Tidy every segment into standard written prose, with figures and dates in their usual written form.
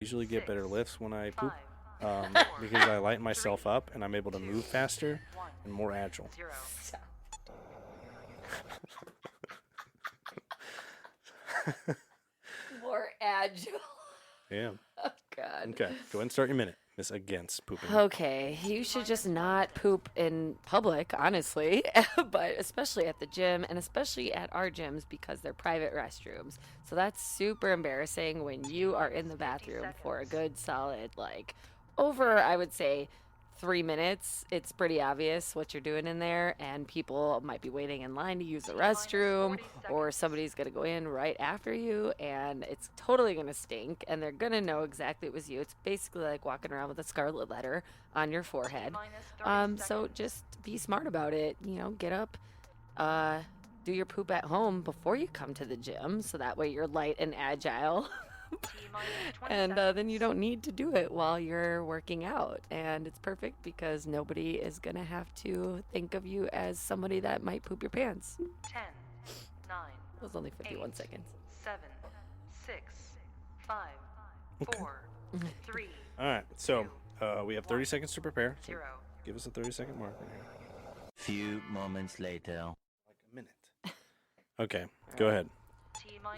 Usually get better lifts when I poop because I lighten myself up and I'm able to move faster and more agile. More agile. Yeah. Oh, God. Okay. Go ahead and start your minute, Miss Against Pooping. Okay, you should just not poop in public, honestly, but especially at the gym and especially at our gyms because they're private restrooms. So that's super embarrassing when you are in the bathroom for a good solid, like, over, I would say, 3 minutes. It's pretty obvious what you're doing in there, and people might be waiting in line to use the restroom, or somebody's gonna go in right after you, and it's totally gonna stink, and they're gonna know exactly it was you. It's basically like walking around with a scarlet letter on your forehead. So just be smart about it. Get up, uh, do your poop at home before you come to the gym, so that way you're light and agile. And then you don't need to do it while you're working out. And it's perfect because nobody is going to have to think of you as somebody that might poop your pants. 10, 9. It was only 51 seconds. 7, 6, 5, 4, 3. All right. So we have 30 seconds to prepare. So 0. give us a 30-second marker here. Few moments later. Like a minute. Okay. Go ahead.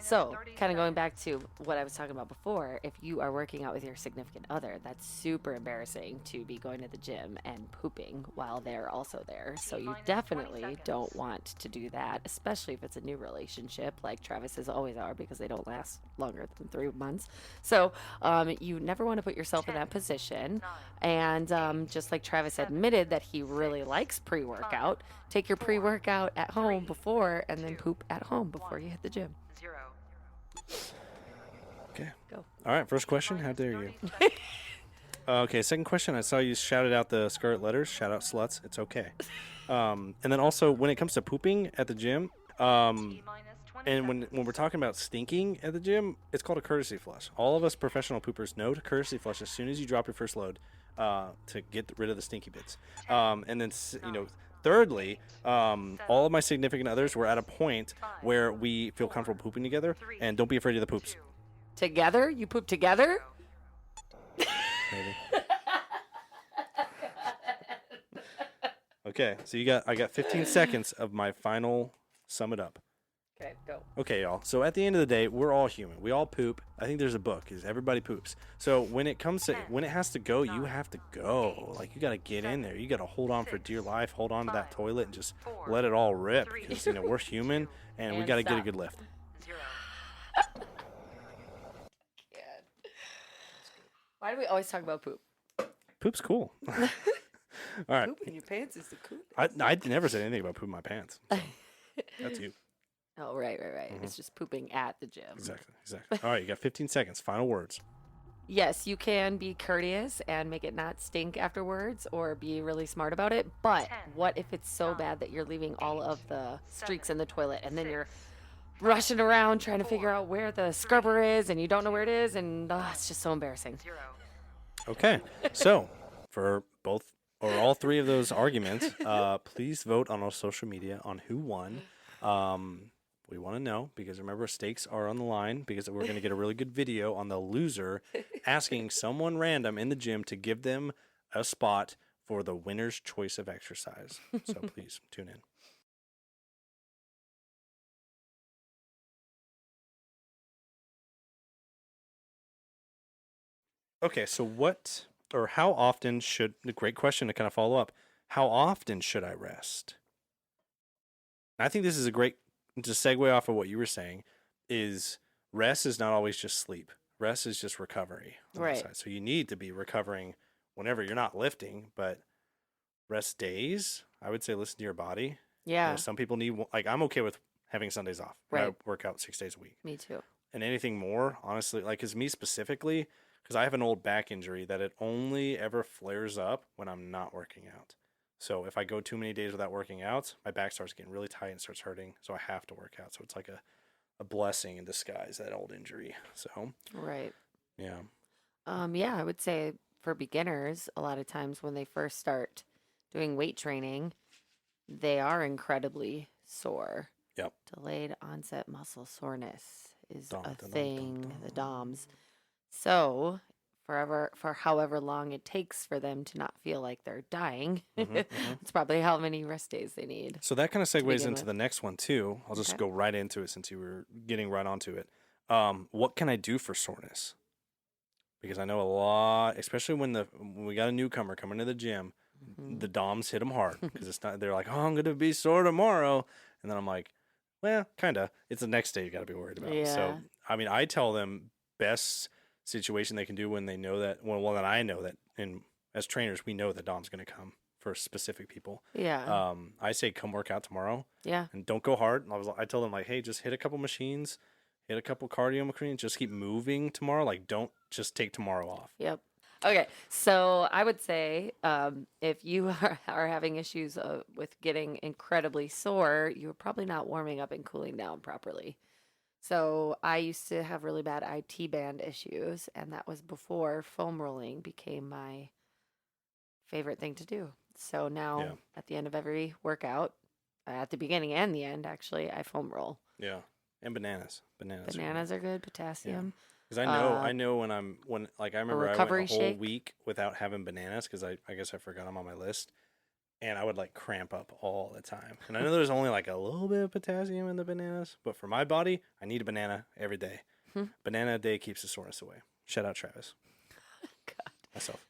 So, kind of going back to what I was talking about before, if you are working out with your significant other, that's super embarrassing to be going to the gym and pooping while they're also there. So, you definitely don't want to do that, especially if it's a new relationship, like Travis's always are, because they don't last longer than 3 months. So, you never want to put yourself in that position. And just like Travis admitted that he really likes pre workout, take your pre workout at home before and then poop at home before you hit the gym. 0. Okay. Go. All right. First question. How dare you? Okay. Second question. I saw you shouted out the scarlet letters. Shout out sluts. It's okay. And then also when it comes to pooping at the gym, and when we're talking about stinking at the gym, it's called a courtesy flush. All of us professional poopers know to courtesy flush as soon as you drop your first load to get rid of the stinky bits. And then, thirdly, all of my significant others were at a point where we feel comfortable pooping together, and don't be afraid of the poops. Together? You poop together? Maybe. Okay, so I got 15 seconds of my final sum it up. Okay, go. Okay, y'all. So at the end of the day, we're all human. We all poop. I think there's a book is everybody poops. So when it comes to when it has to go, you have to go. Like you got to get in there. You got to hold on for dear life. Hold on to that toilet and just let it all rip because we're human and we got to get a good lift. 0. Why do we always talk about poop? Poop's cool. All right. Poop in your pants is the coolest. I never said anything about pooping my pants. So that's you. Oh, right. It's just pooping at the gym. Exactly. All right, you got 15 seconds. Final words. Yes, you can be courteous and make it not stink afterwards or be really smart about it. But what if it's so bad that you're leaving all of the streaks in the toilet and then you're rushing around trying to figure out where the scrubber is and you don't know where it is and it's just so embarrassing. 0. Okay. So for both or all three of those arguments, please vote on our social media on who won. We want to know because remember stakes are on the line because we're going to get a really good video on the loser asking someone random in the gym to give them a spot for the winner's choice of exercise. So please tune in. Okay, so what or how often should the great question to kind of follow up. How often should I rest? I think this is a great to segue off of what you were saying is rest is not always just sleep. Rest is just recovery. Right. So you need to be recovering whenever you're not lifting, but rest days, I would say listen to your body. Yeah. Some people need, like, I'm okay with having Sundays off. Right. I work out 6 days a week. Me too. And anything more, honestly, like, as me specifically, because I have an old back injury that it only ever flares up when I'm not working out. So if I go too many days without working out, my back starts getting really tight and starts hurting. So I have to work out. So it's like a blessing in disguise, that old injury. So, Right. yeah. Yeah, I would say for beginners, a lot of times when they first start doing weight training, they are incredibly sore. Yep. Delayed onset muscle soreness is Dom, a dom, dom, thing, dom, the dom. DOMS. So for however long it takes for them to not feel like they're dying. Mhm. It's probably how many rest days they need. So that kind of segues begin into with. the next one too. I'll just Okay. go right into it since you were getting right onto it. What can I do for soreness? Because I know a lot, especially when we got a newcomer coming to the gym, Mhm. the DOMs hit them hard because it's not. They're like, "Oh, I'm gonna be sore tomorrow," and then I'm like, "Well, kinda. It's the next day you got to be worried about." Yeah. So I mean, I tell them best situation they can do when they know that. Well, that I know that, and as trainers, we know that DOM's gonna come for specific people. Yeah. I say come work out tomorrow Yeah. and don't go hard. I tell them like, hey, just hit a couple machines, hit a couple cardio machines, just keep moving tomorrow. Like, don't just take tomorrow off. Yep. Okay. So I would say if you are having issues with getting incredibly sore, you're probably not warming up and cooling down properly. So I used to have really bad IT band issues, and that was before foam rolling became my favorite thing to do. So now Yeah. at the end of every workout, at the beginning and the end, actually, I foam roll. Yeah, and bananas. Bananas are good, potassium. Because I know when I remember I went recovery a whole shake? week without having bananas because I guess I forgot them on my list, and I would like cramp up all the time. And I know there's only like a little bit of potassium in the bananas, but for my body, I need a banana every day. Hmm. Banana a day keeps the soreness away. Shout out Travis. God. Myself.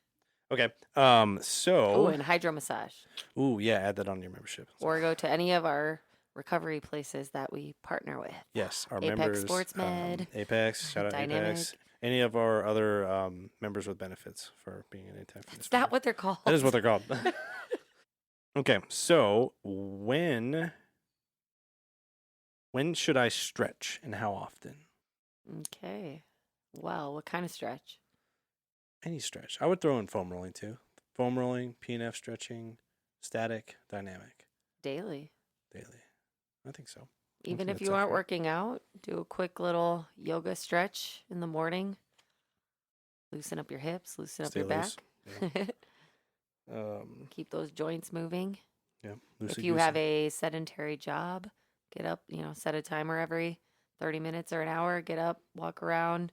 Okay. Oh, So. and hydro massage. Ooh, yeah. Add that on your membership. Or go to any of our recovery places that we partner with. Yes, our Apex members. Sports Med, Apex. Shout out Dynamic. Apex. Any of our other members with benefits for being an Anytime Fitness. Is that member. what they're called? That is what they're called. Okay, so when should I stretch and how often? Okay. Well, what kind of stretch? Any stretch. I would throw in foam rolling too. Foam rolling, PNF stretching, static, dynamic, Daily. daily. I think so. Even think if that's you aren't accurate. working out, do a quick little yoga stretch in the morning. Loosen up your hips, loosen Stay up your loose. back. Keep those joints moving. Yeah. If you have a sedentary job, get up, set a timer every 30 minutes or an hour, get up, walk around,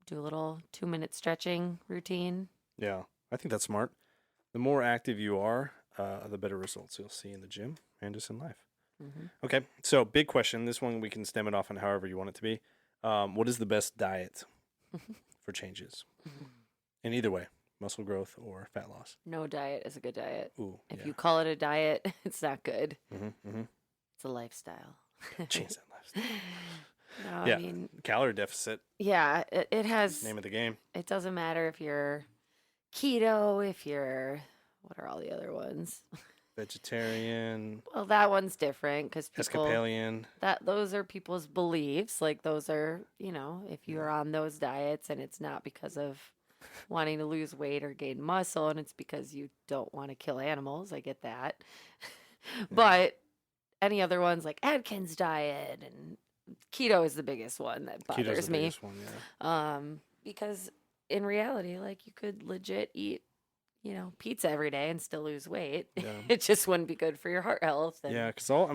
do a little 2-minute stretching routine. Yeah, I think that's smart. The more active you are, the better results you'll see in the gym and just in life. Hmm. Okay, so big question. This one we can stem it off on however you want it to be. What is the best diet for changes? In either way, muscle growth or fat loss. No diet is a good diet. Ooh, If yeah. you call it a diet, it's not good. Mm-hmm. It's a lifestyle. Change that lifestyle. No, Yeah. I mean, Calorie deficit, yeah, it has. name of the game. It doesn't matter if you're keto, if you're, what are all the other ones? Vegetarian, Well, that one's different because people Episcopalian. those are people's beliefs. Like those are, if you're on those diets and it's not because of wanting to lose weight or gain muscle and it's because you don't want to kill animals, I get that. But any other ones like Atkins diet and keto is the biggest one that Keto's bothers the me. biggest one, yeah. Because in reality, like you could legit eat, pizza every day and still lose weight. Yeah. It just wouldn't be good for your heart health. And Yeah, because they're all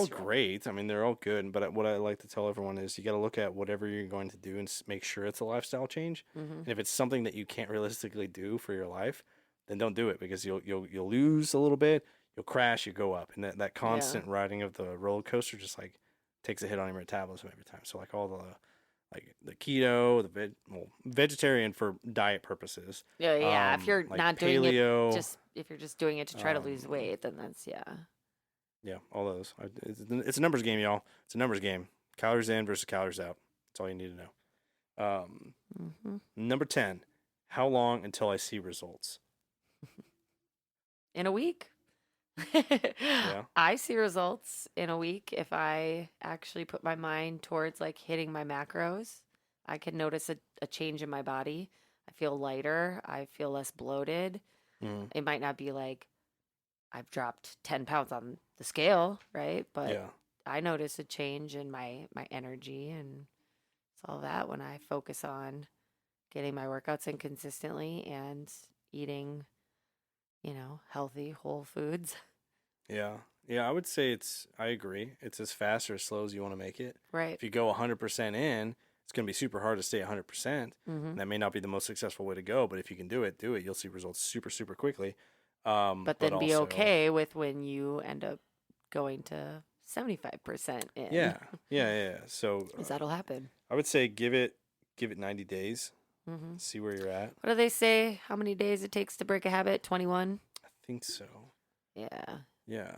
cholesterol. great. I mean, they're all good. But what I like to tell everyone is you got to look at whatever you're going to do and make sure it's a lifestyle change. Mhm. And if it's something that you can't realistically do for your life, then don't do it because you'll lose a little bit, you'll crash, you go up, and that constant riding of the roller coaster just like takes a hit on your metabolism every time. So like all the keto, vegetarian for diet purposes. Yeah, if you're like not doing paleo, it, if you're just doing it to try to lose weight, then that's yeah, all those. It's a numbers game, y'all. It's a numbers game. Calories in versus calories out. That's all you need to know. Mhm. Number 10. How long until I see results? In a week. I see results in a week if I actually put my mind towards like hitting my macros. I can notice a change in my body. I feel lighter. I feel less bloated. Mm, It might not be like I've dropped 10 pounds on the scale, right? But yeah. I notice a change in my energy and it's all that when I focus on getting my workouts in consistently and eating, healthy, whole foods. Yeah. Yeah, I would say I agree. It's as fast or as slow as you want to make it. Right. If you go 100% in, It's going to be super hard to stay 100%. And that may not be the most successful way to go, but if you can do it, do it. You'll see results super, super quickly. But then be also- okay with when you end up going to 75% in. Yeah. So 'Cause that'll happen. I would say give it 90 days. Hmm. See where you're at. What do they say? How many days it takes to break a habit? 21? I think so. Yeah. Yeah.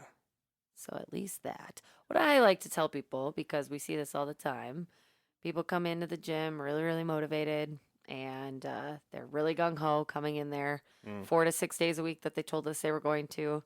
So at least that. What I like to tell people, because we see this all the time, people come into the gym really, really motivated, and they're really gung ho coming in there 4 to 6 days a week that they told us they were going to,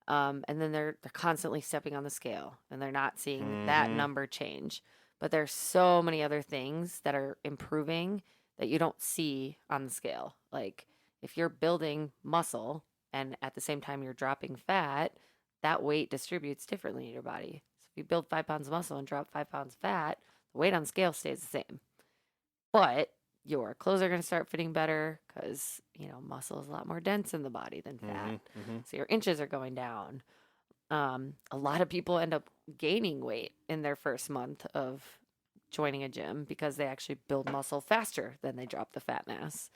and then they're constantly stepping on the scale, and they're not seeing that number change. But there's so many other things that are improving that you don't see on the scale. Like if you're building muscle and at the same time you're dropping fat, that weight distributes differently in your body. So if you build 5 pounds of muscle and drop 5 pounds of fat, the weight on the scale stays the same. But your clothes are going to start fitting better because, muscle is a lot more dense in the body than fat. So your inches are going down. A lot of people end up gaining weight in their first month of joining a gym because they actually build muscle faster than they drop the fat mass.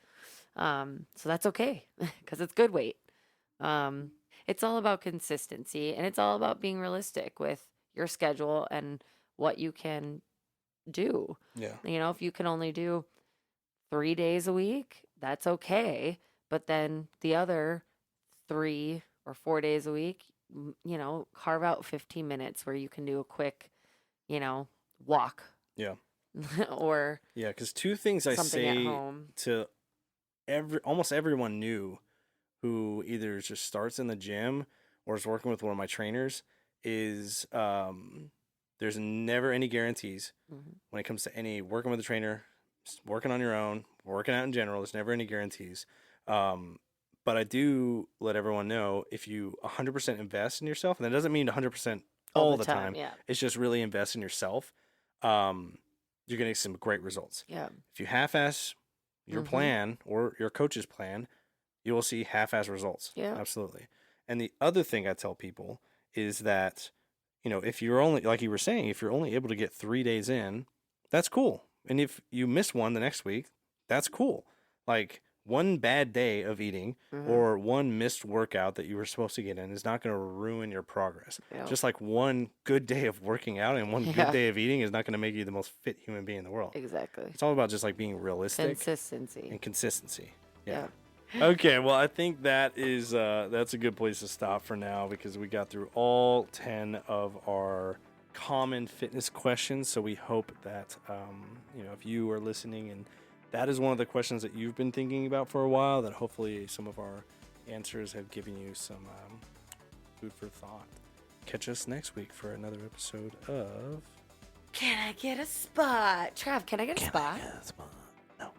So that's okay because it's good weight. It's all about consistency, and it's all about being realistic with your schedule and what you can do. Yeah. If you can only do 3 days a week, that's okay. But then the other 3 or 4 days a week, carve out 15 minutes where you can do a quick, walk. Yeah. Or Yeah, because two things I something at say home. to almost everyone new who either just starts in the gym or is working with one of my trainers is there's never any guarantees when it comes to any working with a trainer, working on your own, working out in general. There's never any guarantees. But I do let everyone know if you 100% invest in yourself, and that doesn't mean 100% all the time. Yeah. It's just really invest in yourself. You're getting some great results. Yeah. If you half-ass your plan or your coach's plan, you will see half-ass results. Yeah. Absolutely. And the other thing I tell people is that, if you're only, like you were saying, if you're only able to get 3 days in, that's cool. And if you miss one the next week, that's cool. Like one bad day of eating or one missed workout that you were supposed to get in is not going to ruin your progress. Yeah. Just like one good day of working out and one Yeah. good day of eating is not going to make you the most fit human being in the world. Exactly. It's all about just like being realistic Consistency. and consistency. Yeah. Okay, well, I think that is that's a good place to stop for now because we got through all 10 of our common fitness questions. So we hope that if you are listening and that is one of the questions that you've been thinking about for a while, that hopefully some of our answers have given you some food for thought. Catch us next week for another episode of Can I get a spot? Trav, can I get a spot? No.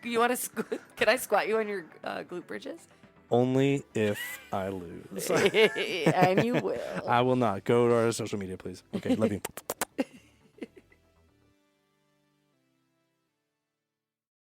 You want to? Can I squat you on your glute bridges? Only if I lose. And you will. I will not. Go to our social media, please. Okay, love you.